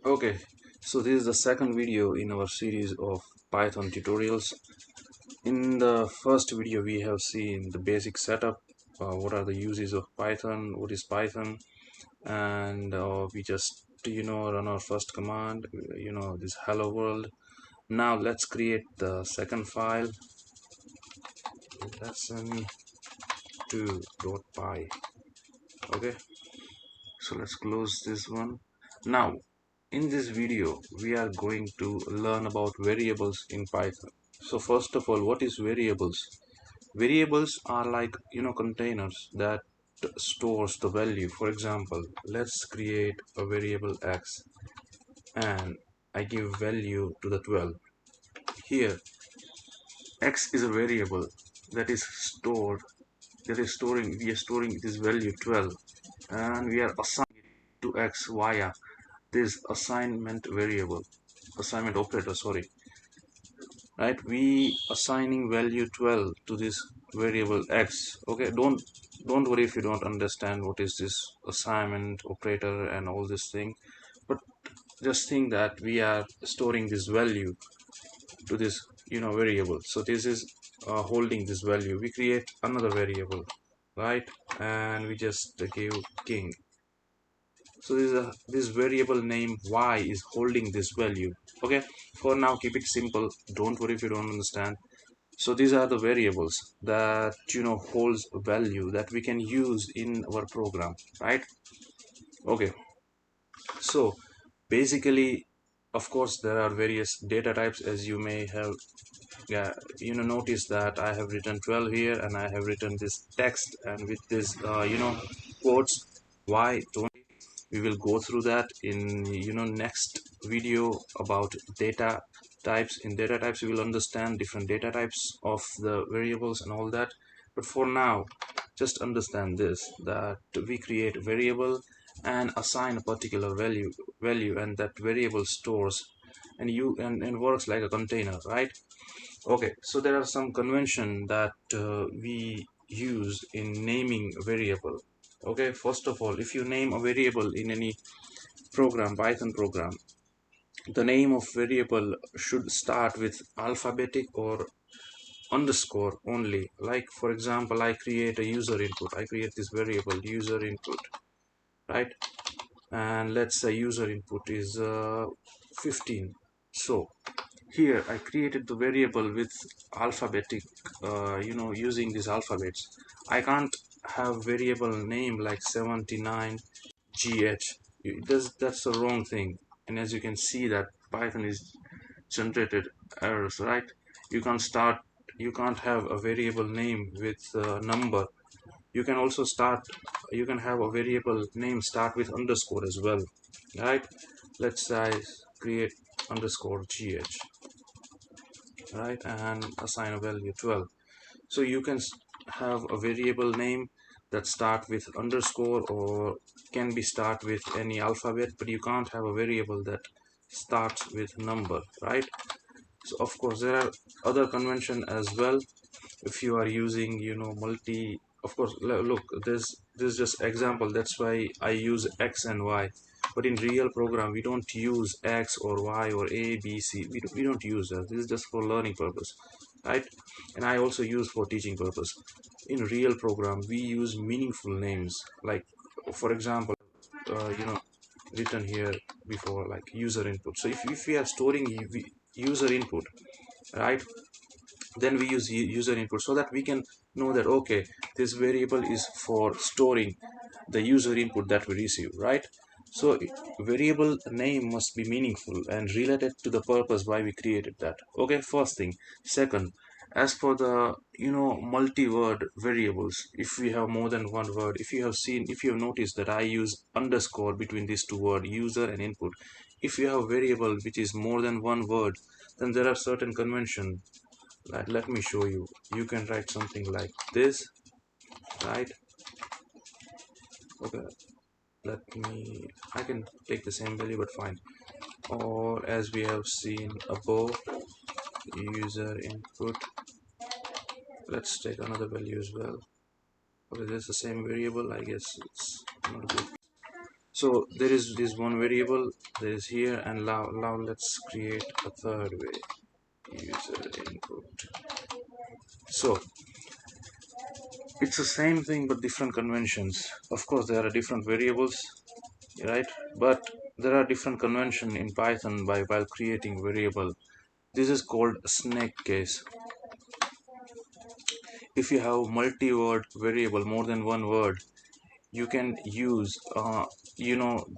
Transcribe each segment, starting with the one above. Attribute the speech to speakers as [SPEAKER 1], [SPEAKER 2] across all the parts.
[SPEAKER 1] Okay, so this is the second video in our series of Python tutorials. In the first video, we have seen the basic setup, what are the uses of Python, what is Python, and we just run our first command, this hello world. Now let's create the second file, lesson2.py. Okay, so let's close this one. Now in this video we are going to learn about variables in Python. So first of all, what is variables? Variables are like containers that stores the value. For example, let's create a variable x and I give value to the 12. Here x is a variable that is stored, we are storing this value 12, and we are assigning it to x via this assignment operator, sorry. Right, we assigning value 12 to this variable x. Okay, don't worry if you don't understand what is this assignment operator and all this thing, but just think that we are storing this value to this variable. So this is holding this value. We create another variable, right, and we just give king. So this variable name y is holding this value. Okay, for now keep it simple, don't worry if you don't understand. So these are the variables that holds value that we can use in our program, right? Okay, so basically, of course, there are various data types, as you may have noticed that I have written 12 here and I have written this text and with this quotes. Why don't we will go through that in next video about data types. In data types we will understand different data types of the variables and all that, but for now just understand this, that we create a variable and assign a particular value, and that variable stores and works like a container, right? Okay, so there are some convention that we use in naming a variable. Okay, first of all, if you name a variable in any program, Python program, the name of variable should start with alphabetic or underscore only. Like for example, I create a user input. I create this variable user input, right? And let's say user input is 15. So here I created the variable with alphabetic, using these alphabets. I can't have variable name like 79gh. That's the wrong thing. And as you can see that Python is generated errors, right? You can't have a variable name with a number. You can also you can have a variable name start with underscore as well, right? Let's say create underscore gh, right, and assign a value 12. So you can have a variable name that start with underscore or can be start with any alphabet, but you can't have a variable that starts with number, right? So of course there are other convention as well. If you are using multi, of course, look, this is just example, that's why I use x and y, but in real program we don't use x or y or a b c. We don't use that. This is just for learning purpose, right? And I also use for teaching purpose. In real program we use meaningful names, like for example, written here before, like user input. So if we are storing user input, right, then we use user input so that we can know that okay, this variable is for storing the user input that we receive, right? So variable name must be meaningful and related to the purpose why we created that. Okay, first thing. Second, as for the multi-word variables, if we have more than one word, if you have noticed that I use underscore between these two words, user and input. If you have variable which is more than one word, then there are certain convention. Let me show you. You can write something like this, right? Okay, I can take the same value, but fine. Or as we have seen above, user input, let's take another value as well. Okay, this is the same variable, I guess it's not good. So there is this one variable that is here, and now let's create a third way, user input. So it's the same thing but different conventions. Of course there are different variables, right? But there are different convention in Python by while creating variable. This is called snake case. If you have multi-word variable, more than one word, you can use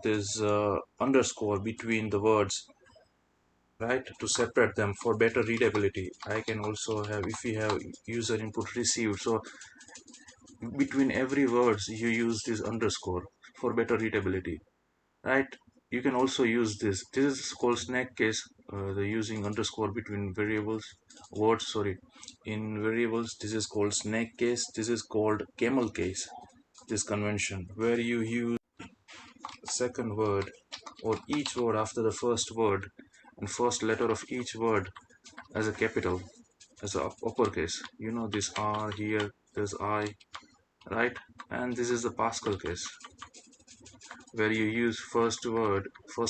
[SPEAKER 1] this underscore between the words, right, to separate them for better readability. I can also have, if we have user input received, so between every words you use this underscore for better readability, right? You can also use this is called snake case, the using underscore between variables, words, sorry, in variables. This is called snake case. This is called camel case, this convention where you use second word or each word after the first word and first letter of each word as a capital, as a uppercase. This R here, there's I, right? And this is the Pascal case where you use first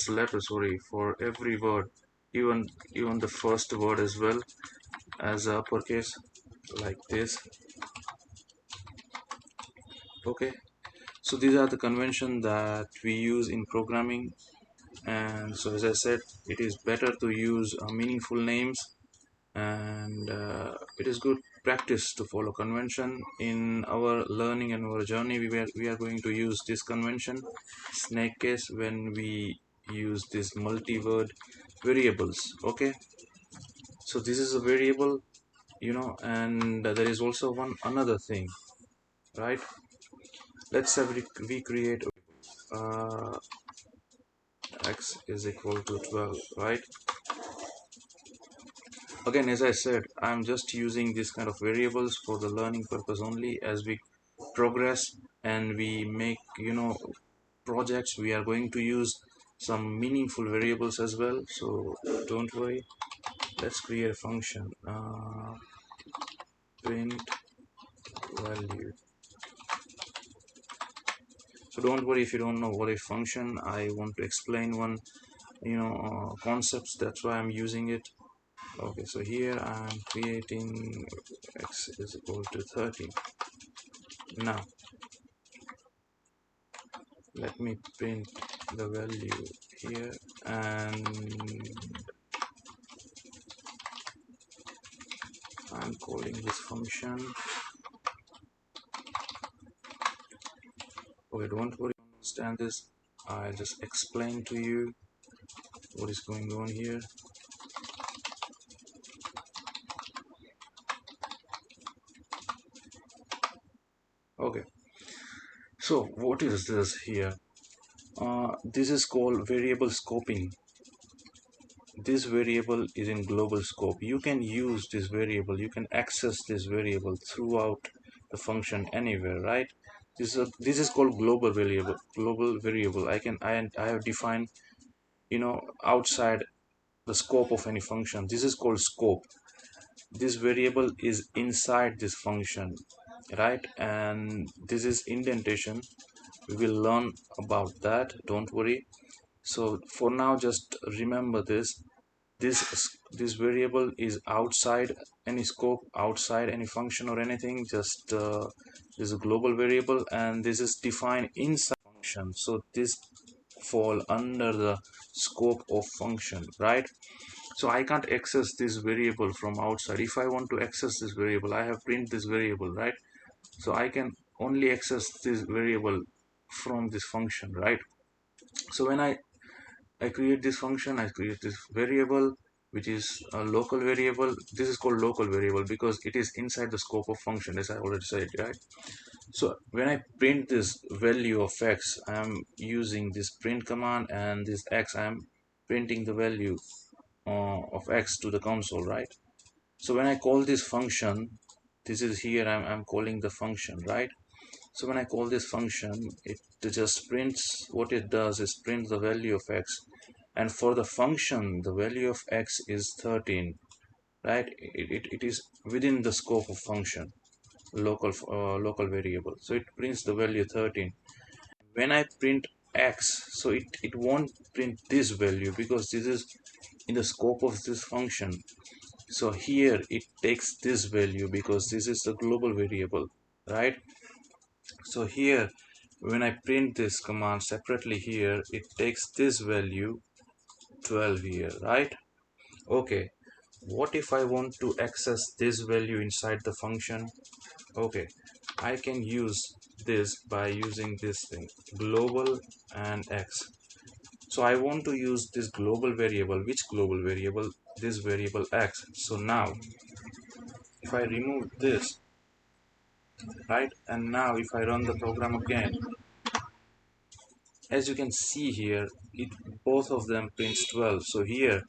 [SPEAKER 1] letter, sorry, for every word, even the first word as well as a uppercase, like this. Okay, so these are the convention that we use in programming. And so as I said, it is better to use meaningful names, and it is good practice to follow convention in our learning and our journey. We are going to use this convention, snake case, when we use this multi-word variables. Okay, so this is a variable, and there is also one another thing, right? Let's have we create uh, x is equal to 12, right? Again, as I said, I'm just using this kind of variables for the learning purpose only. As we progress and we make projects, we are going to use some meaningful variables as well, so don't worry. Let's create a function, print value. So don't worry if you don't know what a function. I want to explain one concepts, that's why I'm using it. Okay, so here I'm creating x is equal to 13. Now let me print the value here, and I'm calling this function. Okay, don't worry, understand this. I just explain to you what is going on here. Okay, so what is this here? This is called variable scoping. This variable is in global scope. You can use this variable, you can access this variable throughout the function anywhere, right? This is called global variable. I have defined outside the scope of any function. This is called scope. This variable is inside this function, right? And this is indentation. We will learn about that, don't worry. So for now, just remember this variable is outside any scope, outside any function or anything. Just this is a global variable, and this is defined inside function, so this fall under the scope of function, right? So I can't access this variable from outside. If I want to access this variable, I have print this variable, right? So I can only access this variable from this function, right? So when I create this function, I create this variable, which is a local variable. This is called local variable because it is inside the scope of function, as I already said, right? So when I print this value of x, I am using this print command, and this x, I am printing the value of x to the console, right? So when I call this function, this is here, I'm calling the function, right? So when I call this function, it just prints. What it does is print the value of x, and for the function the value of x is 13, right? It is within the scope of function, local variable, so it prints the value 13. When I print x, so it won't print this value because this is in the scope of this function. So here it takes this value because this is the global variable, right? So here when I print this command separately, here it takes this value 12 here, right? Okay, what if I want to access this value inside the function? Okay, I can use this by using this thing, global and x. So I want to use this global variable. Which global variable? This variable x. So now if I remove this, right, and now if I run the program again, as you can see here, it both of them prints 12. So here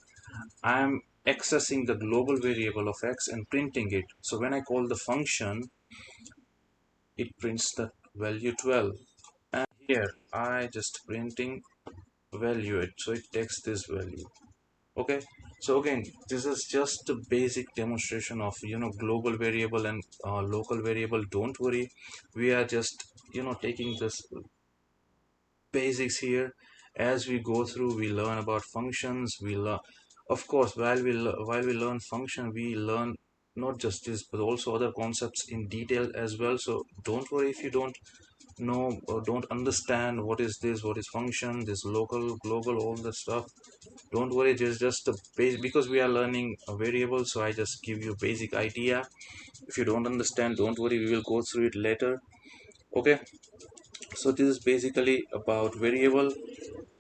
[SPEAKER 1] I am accessing the global variable of x and printing it. So when I call the function, it prints the value 12, and here I just printing value it, so it takes this value. Okay, so again, this is just a basic demonstration of global variable and local variable. Don't worry, we are just taking this basics here. As we go through, we learn about functions. We learn, of course, while we learn function, we learn not just this but also other concepts in detail as well. So don't worry if you don't know or don't understand what is this, what is function, this local, global, all the stuff. Don't worry, this is just the base because we are learning a variable, so I just give you basic idea. If you don't understand, don't worry, we will go through it later. Okay, so this is basically about variable.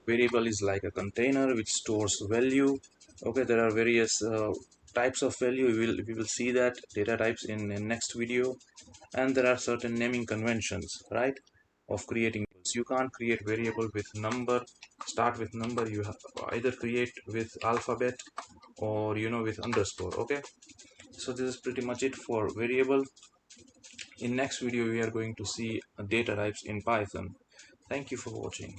[SPEAKER 1] Variable is like a container which stores value. Okay, there are various types of value. We will see that data types in next video. And there are certain naming conventions, right, of creating. You can't create variable with number, start with number. You have either create with alphabet or with underscore. Okay, so this is pretty much it for variable. In next video we are going to see data types in Python. Thank you for watching.